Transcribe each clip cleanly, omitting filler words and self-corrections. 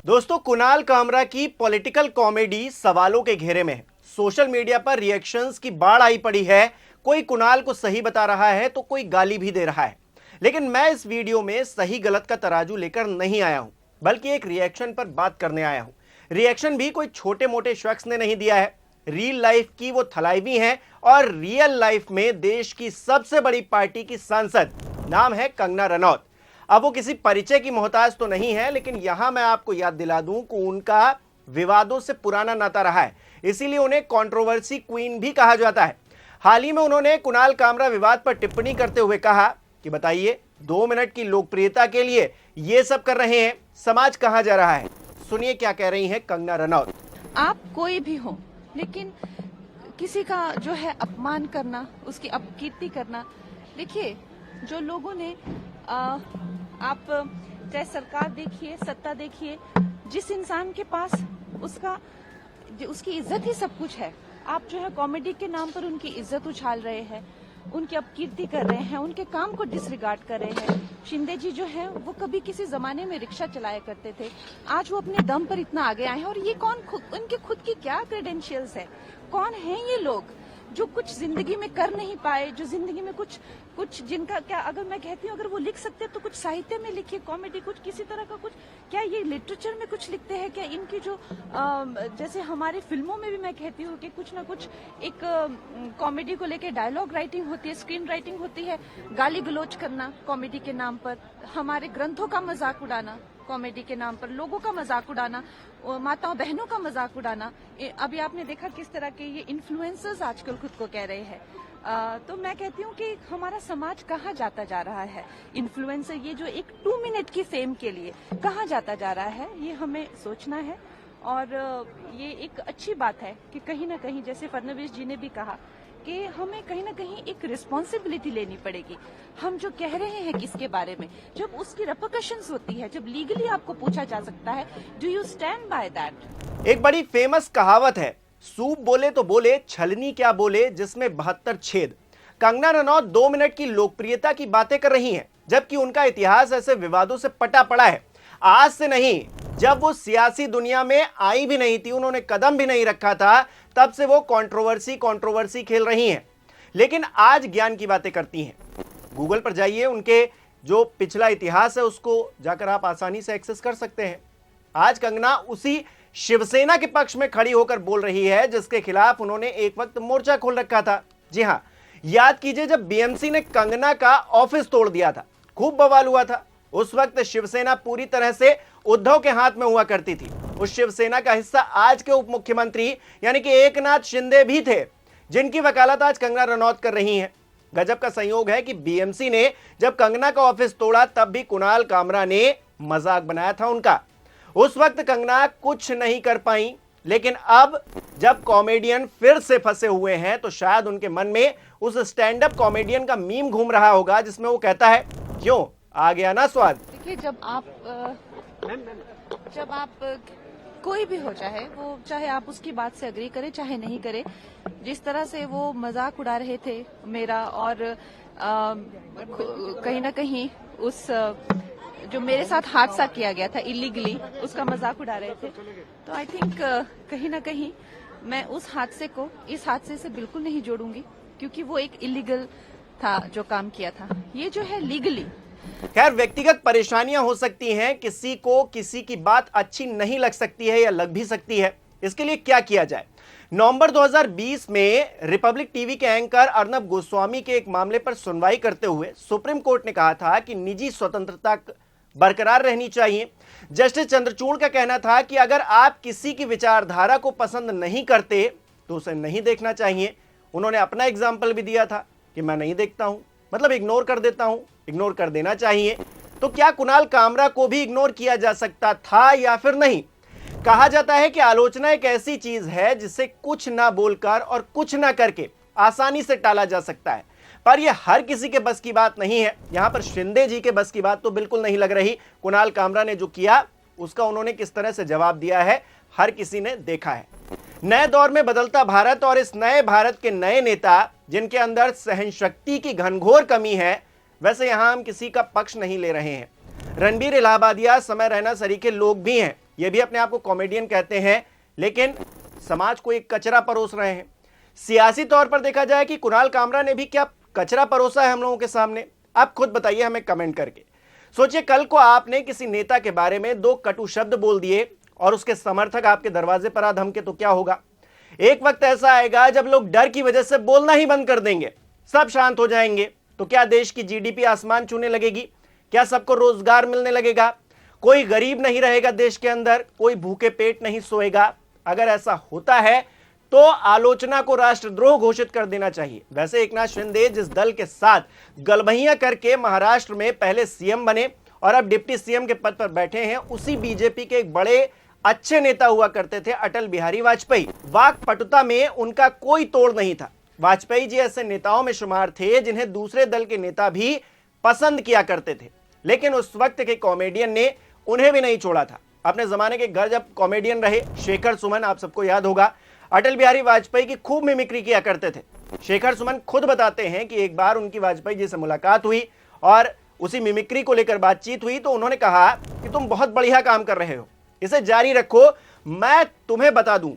दोस्तों, कुणाल कामरा की political comedy सवालों के घेरे में है। सोशल मीडिया पर रिएक्शंस की बाढ़ आई पड़ी है। कोई कुणाल को सही बता रहा है तो कोई गाली भी दे रहा है। लेकिन मैं इस वीडियो में सही गलत का तराजू लेकर नहीं आया हूं, बल्कि एक रिएक्शन पर बात करने आया हूं। रिएक्शन भी कोई छोटे मोटे शख्स ने नहीं दिया है। रियल लाइफ की वो थलाइवी हैं और रियल लाइफ में देश की सबसे बड़ी पार्टी की सांसद। नाम है कंगना रनौत। अब वो किसी परिचय की मोहताज तो नहीं है, लेकिन यहां मैं आपको याद दिला दूं कि उनका विवादों से पुराना नाता रहा है, इसीलिए उन्हें कंट्रोवर्सी क्वीन भी कहा जाता है। हाल ही में उन्होंने कुणाल कामरा विवाद पर टिप्पणी करते हुए कहा कि बताइए, 2 मिनट की लोकप्रियता के लिए ये सब कर रहे हैं, समाज कहां जा रहा है। सुनिए क्या कह रही हैं कंगना रनौत। आप कोई भी हो, लेकिन किसी का जो है अपमान करना, उसकी अपकीर्ति करना, देखिए जो लोगों ने आप चाहे सरकार देखिए, सत्ता देखिए, जिस इंसान के पास उसकी इज्जत ही सब कुछ है, आप जो है कॉमेडी के नाम पर उनकी इज्जत उछाल रहे हैं, उनकी अपकीर्ति कर रहे हैं, उनके काम को डिसरिगार्ड कर रहे हैं। शिंदे जी जो है वो कभी किसी जमाने में रिक्शा चलाया करते थे, आज वो अपने दम पर इतना आगे आए हैं। और ये उनके खुद की क्या क्रेडेंशियल्स है, कौन है ये लोग जो कुछ जिंदगी में कर नहीं पाए, जो जिंदगी में कुछ जिनका क्या, अगर मैं कहती हूँ अगर वो लिख सकते तो कुछ साहित्य में लिखिए, कॉमेडी कुछ किसी तरह का कुछ, क्या ये लिटरेचर में कुछ लिखते हैं क्या? इनकी जो जैसे हमारी फिल्मों में भी मैं कहती हूँ कि कुछ ना कुछ एक कॉमेडी को लेके डायलॉग राइटिंग होती है, स्क्रीन राइटिंग होती है। गाली गलौज करना कॉमेडी के नाम पर, हमारे ग्रंथों का मजाक उड़ाना कॉमेडी के नाम पर, लोगों का मजाक उड़ाना, माताओं बहनों का मजाक उड़ाना। अभी आपने देखा किस तरह के ये इन्फ्लुएंसर्स आजकल खुद को कह रहे हैं। तो मैं कहती हूँ कि हमारा समाज कहाँ जाता जा रहा है। इन्फ्लुएंसर ये जो एक 2 मिनट की फेम के लिए कहाँ जाता जा रहा है, ये हमें सोचना है। और ये एक अच्छी बात है कि कहीं ना कहीं, जैसे फडणवीस जी ने भी कहा कि हमें कहीं ना कहीं एक रिस्पॉन्सिबिलिटी लेनी पड़ेगी। हम जो कह रहे हैं किसके बारे में, जब उसकी रेपरकशंस होती है, जब लीगली आपको पूछा जा सकता है, do you stand by that. एक बड़ी फेमस कहावत है, सूप बोले तो बोले, छलनी क्या बोले, जिसमें 72 छेद। कंगना रनौत 2 मिनट की लोकप्रियता की बातें कर रही हैं, जबकि उनका इतिहास ऐसे विवादों से पटा पड़ा है। आज से नहीं, जब वो सियासी दुनिया में आई भी नहीं थी, उन्होंने कदम भी नहीं रखा था, तब से वो कंट्रोवर्सी खेल रही हैं। लेकिन आज ज्ञान की बातें करती हैं। गूगल पर जाइए, उनके जो पिछला इतिहास है उसको जाकर आप आसानी से एक्सेस कर सकते हैं। आज कंगना उसी शिवसेना के पक्ष में खड़ी होकर बोल रही है जिसके खिलाफ उन्होंने एक वक्त मोर्चा खोल रखा था। जी हां, याद कीजिए जब बीएमसी ने कंगना का ऑफिस तोड़ दिया था, खूब बवाल हुआ था। उस वक्त शिवसेना पूरी तरह से उद्धव के हाथ में हुआ करती थी। उस शिवसेना का हिस्सा आज के उप मुख्यमंत्री यानी कि एकनाथ शिंदे भी थे, जिनकी वकालत आज कंगना रनौत कर रही हैं। गजब का संयोग है कि बीएमसी ने जब कंगना का ऑफिस तोड़ा, तब भी कुणाल कामरा ने मजाक बनाया था उनका। उस वक्त कंगना कुछ नहीं कर पाई, लेकिन अब जब कॉमेडियन फिर से फंसे हुए हैं, तो शायद उनके मन में उस स्टैंड अप कॉमेडियन का मीम घूम रहा होगा जिसमें वो कहता है, क्यों आ गया ना स्वाद। देखिए, जब आप कोई भी हो, चाहे आप उसकी बात से अग्री करें चाहे नहीं करें, जिस तरह से वो मजाक उड़ा रहे थे मेरा, और कहीं ना कहीं उस जो मेरे साथ हादसा किया गया था इलीगली, उसका मजाक उड़ा रहे थे, तो आई थिंक कहीं ना कहीं मैं उस हादसे को इस हादसे से बिल्कुल नहीं जोड़ूंगी, क्योंकि वो एक इलीगल था जो काम किया था, ये जो है लीगली। खैर, व्यक्तिगत परेशानियां हो सकती हैं, किसी को किसी की बात अच्छी नहीं लग सकती है या लग भी सकती है। इसके लिए क्या किया जाए? नवंबर 2020 में रिपब्लिक टीवी के एंकर अर्नब गोस्वामी के एक मामले पर सुनवाई करते हुए सुप्रीम कोर्ट ने कहा था कि निजी स्वतंत्रता बरकरार रहनी चाहिए। जस्टिस चंद्रचूड़ का कहना था कि अगर आप किसी की विचारधारा को पसंद नहीं करते तो उसे नहीं देखना चाहिए। उन्होंने अपना एग्जाम्पल भी दिया था कि मैं नहीं देखता हूं, मतलब इग्नोर कर देता हूं, इग्नोर कर देना चाहिए। तो क्या कुणाल कामरा को भी इग्नोर किया जा सकता था या फिर नहीं? कहा जाता है कि आलोचना एक ऐसी चीज है जिसे कुछ ना बोलकर और कुछ ना करके आसानी से टाला जा सकता है, पर यह हर किसी के बस की बात नहीं है। यहां पर शिंदे जी के बस की बात तो बिल्कुल नहीं लग रही। कुणाल कामरा ने जो किया उसका उन्होंने किस तरह से जवाब दिया है, हर किसी ने देखा है। नए दौर में बदलता भारत और इस नए भारत के नए नेता जिनके अंदर सहनशक्ति की घनघोर कमी है, वैसे यहां हम किसी का पक्ष नहीं ले रहे हैं। रणबीर इलाहाबादिया, समय रैना सरीखे लोग भी हैं ये भी अपने आप को कॉमेडियन कहते हैं, लेकिन समाज को एक कचरा परोस रहे हैं। सियासी तौर पर देखा जाए कि कुणाल कामरा ने भी क्या कचरा परोसा है हम लोगों के सामने? आप खुद बताइए हमें कमेंट करके। सोचिए, कल को आपने किसी नेता के बारे में 2 कटु शब्द बोल दिए और उसके समर्थक आपके दरवाजे पर आ धमके, तो क्या होगा? एक वक्त ऐसा आएगा जब लोग डर की वजह से बोलना ही बंद कर देंगे, सब शांत हो जाएंगे। तो क्या देश की जीडीपी आसमान छूने लगेगी? क्या सबको रोजगार मिलने लगेगा? कोई गरीब नहीं रहेगा देश के अंदर, कोई भूखे पेट नहीं सोएगा? अगर ऐसा होता है तो आलोचना को राष्ट्रद्रोह घोषित कर देना चाहिए। वैसे एकनाथ शिंदे जिस दल के साथ गलबहियां करके महाराष्ट्र में पहले सीएम बने और अब डिप्टी सीएम के पद पर बैठे हैं, उसी बीजेपी के एक बड़े अच्छे नेता हुआ करते थे अटल बिहारी वाजपेयी। वाक पटुता में उनका कोई तोड़ नहीं था। वाजपेयी जी ऐसे नेताओं में शुमार थे जिन्हें दूसरे दल के नेता भी पसंद किया करते थे, लेकिन उस वक्त के कॉमेडियन ने उन्हें भी नहीं छोड़ा था। अपने जमाने के घर जब कॉमेडियन रहे शेखर सुमन, आप सबको याद होगा, अटल बिहारी वाजपेयी की खूब मिमिक्री किया करते थे। शेखर सुमन खुद बताते हैं कि एक बार उनकी वाजपेयी जी से मुलाकात हुई और उसी मिमिक्री को लेकर बातचीत हुई, तो उन्होंने कहा कि तुम बहुत बढ़िया काम कर रहे हो, इसे जारी रखो। मैं तुम्हें बता दूं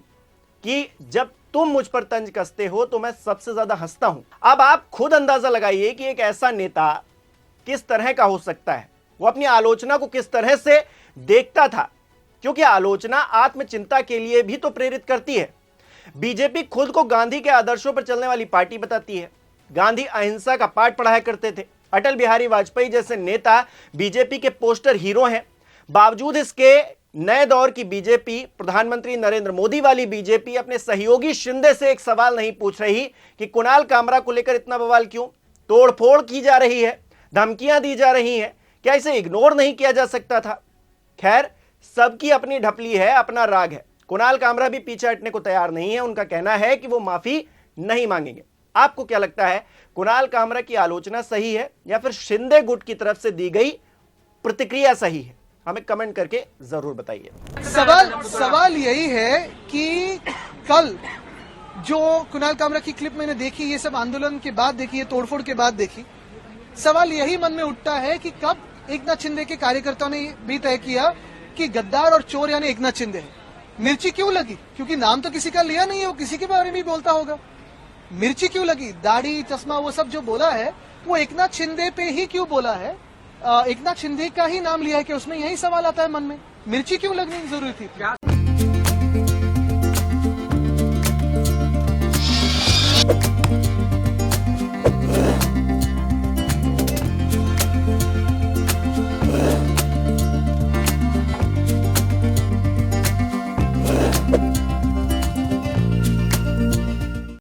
कि जब तुम मुझ पर तंज कसते हो तो मैं सबसे ज्यादा हंसता हूं। अब आप खुद अंदाजा लगाइए कि एक ऐसा नेता किस तरह का हो सकता है, वो अपनी आलोचना को किस तरह से देखता था, क्योंकि आलोचना आत्मचिंता के लिए भी तो प्रेरित करती है। बीजेपी खुद को गांधी के आदर्शों पर चलने वाली पार्टी बताती है। गांधी अहिंसा का पाठ पढ़ाया करते थे। अटल बिहारी वाजपेयी जैसे नेता बीजेपी के पोस्टर हीरो हैं। बावजूद इसके नए दौर की बीजेपी, प्रधानमंत्री नरेंद्र मोदी वाली बीजेपी अपने सहयोगी शिंदे से एक सवाल नहीं पूछ रही कि कुणाल कामरा को लेकर इतना बवाल क्यों? तोड़फोड़ की जा रही है, धमकियां दी जा रही हैं, क्या इसे इग्नोर नहीं किया जा सकता था? खैर, सबकी अपनी ढपली है, अपना राग है। कुणाल कामरा भी पीछे हटने को तैयार नहीं है। उनका कहना है कि वो माफी नहीं मांगेंगे। आपको क्या लगता है, कुणाल कामरा की आलोचना सही है या फिर शिंदे गुट की तरफ से दी गई प्रतिक्रिया सही है? हमें कमेंट करके जरूर बताइए। सवाल यही है कि कल जो कुणाल कामरा की क्लिप मैंने देखी, ये सब आंदोलन के बाद देखी, ये तोड़फोड़ के बाद देखी, सवाल यही मन में उठता है कि कब एकनाथ शिंदे के कार्यकर्ताओं ने भी तय किया कि गद्दार और चोर यानी एकनाथ शिंदे है। मिर्ची क्यों लगी? क्योंकि नाम तो किसी का लिया नहीं है, वो किसी के बारे में भी बोलता होगा। मिर्ची क्यों लगी? दाढ़ी, चश्मा, वो सब जो बोला है वो एकनाथ शिंदे पे ही क्यों बोला है? एकनाथ शिंदे का ही नाम लिया है कि उसमें यही सवाल आता है मन में, मिर्ची क्यों लगनी जरूरी थी? क्या